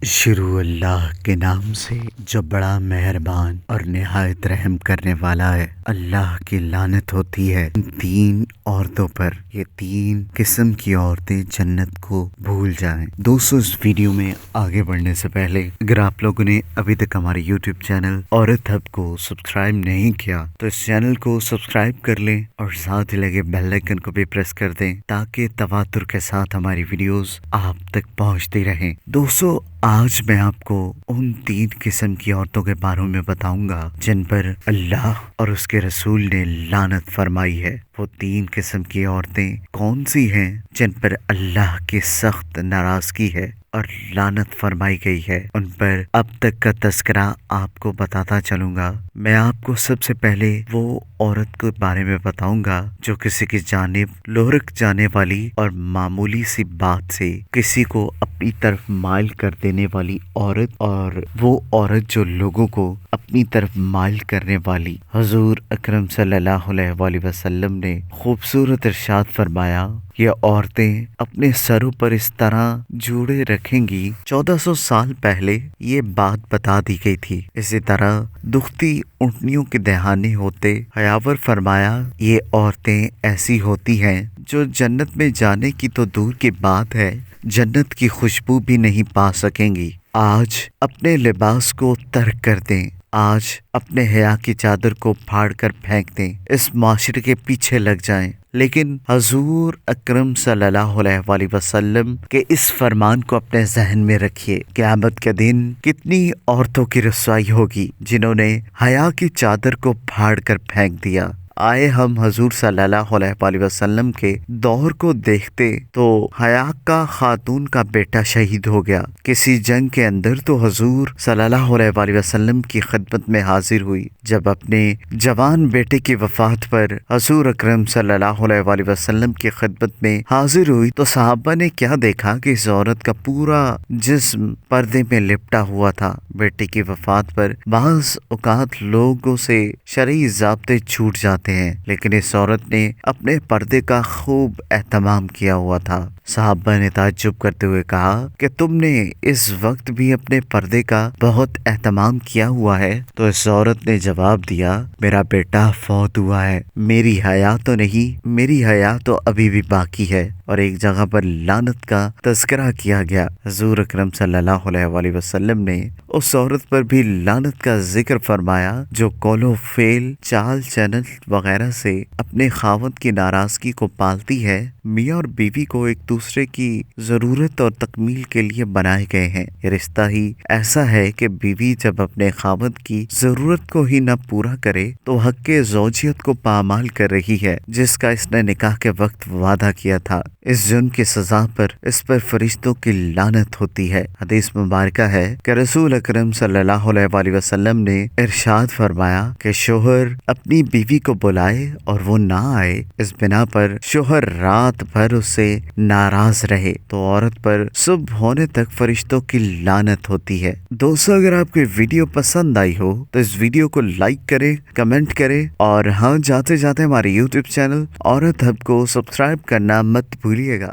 شروع اللہ کے نام سے جو بڑا مہربان اور نہایت رحم کرنے والا ہے۔ اللہ کی لعنت ہوتی ہے ان تین عورتوں پر۔ یہ تین قسم کی عورتیں جنت کو بھول جائیں۔ دوستو، اس ویڈیو میں آگے بڑھنے سے پہلے اگر آپ لوگوں نے ابھی تک ہمارے یوٹیوب چینل عورت ہب کو سبسکرائب نہیں کیا تو اس چینل کو سبسکرائب کر لیں اور ساتھ ہی لگے بیل آئیکن کو بھی پریس کر دیں تاکہ تواتر کے ساتھ ہماری ویڈیوز آپ تک پہنچتی رہیں۔ دوستو، آج میں آپ کو ان تین قسم کی عورتوں کے بارے میں بتاؤں گا جن پر اللہ اور اس کے رسول نے لعنت فرمائی ہے۔ وہ تین قسم کی عورتیں کون سی ہیں جن پر اللہ کی سخت ناراضگی ہے اور لعنت فرمائی گئی ہے؟ ان پر اب تک کا تذکرہ آپ کو بتاتا چلوں گا۔ میں آپ کو سب سے پہلے وہ عورت کے بارے میں بتاؤں گا جو کسی کی جانب لورک جانے والی اور معمولی سی بات سے کسی کو اپنی طرف مائل کر دینے والی عورت، اور وہ عورت جو لوگوں کو اپنی طرف مائل کرنے والی۔ حضور اکرم صلی اللہ علیہ وآلہ وسلم نے خوبصورت ارشاد فرمایا، یہ عورتیں اپنے سروں پر اس طرح جوڑے رکھیں گی۔ 1400 سال پہلے یہ بات بتا دی گئی تھی۔ اسی طرح دکھتی اونٹنیوں کے دہانے ہوتے۔ حیاور فرمایا، یہ عورتیں ایسی ہوتی ہیں جو جنت میں جانے کی تو دور کی بات ہے، جنت کی خوشبو بھی نہیں پا سکیں گی۔ آج اپنے لباس کو ترک کر دیں، آج اپنے حیا کی چادر کو پھاڑ کر پھینک دیں، اس معاشرے کے پیچھے لگ جائیں۔ لیکن حضور اکرم صلی اللہ علیہ وآلہ وسلم کے اس فرمان کو اپنے ذہن میں رکھیے۔ قیامت کے دن کتنی عورتوں کی رسوائی ہوگی جنہوں نے حیا کی چادر کو پھاڑ کر پھینک دیا۔ آئے ہم حضور صلی اللہ علیہ وآلہ وسلم کے دور کو دیکھتے تو حیا کا خاتون کا بیٹا شہید ہو گیا کسی جنگ کے اندر، تو حضور صلی اللہ علیہ وآلہ وسلم کی خدمت میں حاضر ہوئی۔ جب اپنے جوان بیٹے کی وفات پر حضور اکرم صلی اللہ علیہ وآلہ وسلم کی خدمت میں حاضر ہوئی تو صحابہ نے کیا دیکھا کہ اس عورت کا پورا جسم پردے میں لپٹا ہوا تھا۔ بیٹے کی وفات پر بعض اوقات لوگوں سے شرعی ضابطے چھوٹ جاتے ہیں، لیکن اس عورت نے اپنے پردے کا خوب اہتمام کیا ہوا تھا۔ صحابہ نے تعجب کرتے ہوئے کہا کہ تم نے اس وقت بھی اپنے پردے کا بہت اہتمام کیا ہوا ہے؟ تو اس عورت نے جواب دیا، میرا بیٹا فوت ہوا ہے، میری حیا تو نہیں، میری حیا تو ابھی بھی باقی ہے۔ اور ایک جگہ پر لعنت کا تذکرہ کیا گیا۔ حضور اکرم صلی اللہ علیہ وآلہ وسلم نے اس عورت پر بھی لعنت کا ذکر فرمایا جو قول و فعل، چال چلن وغیرہ سے اپنے خاوند کی ناراضگی کو پالتی ہے۔ میاں اور بیوی کو ایک دوسرے کی ضرورت اور تکمیل کے لیے بنائے گئے ہیں۔ یہ رشتہ ہی ایسا ہے کہ بیوی جب اپنے خاوند کی ضرورت کو ہی نہ پورا کرے تو حق زوجیت کو پامال کر رہی ہے جس کا اس نے نکاح کے وقت وعدہ کیا تھا۔ اس جرم کی سزا پر اس پر فرشتوں کی لعنت ہوتی ہے۔ حدیث مبارکہ ہے کہ رسول اکرم صلی اللہ علیہ وآلہ وسلم نے ارشاد فرمایا کہ شوہر اپنی بیوی کو بلائے اور وہ نہ آئے، اس بنا پر شوہر رات بھر اس سے ناراض رہے تو عورت پر صبح ہونے تک فرشتوں کی لعنت ہوتی ہے۔ دوستو، اگر آپ کو ویڈیو پسند آئی ہو تو اس ویڈیو کو لائک کریں، کمنٹ کریں، اور ہاں، جاتے جاتے ہمارے یوٹیوب چینل عورت ہب کو سبسکرائب کرنا مت بھولیے گا۔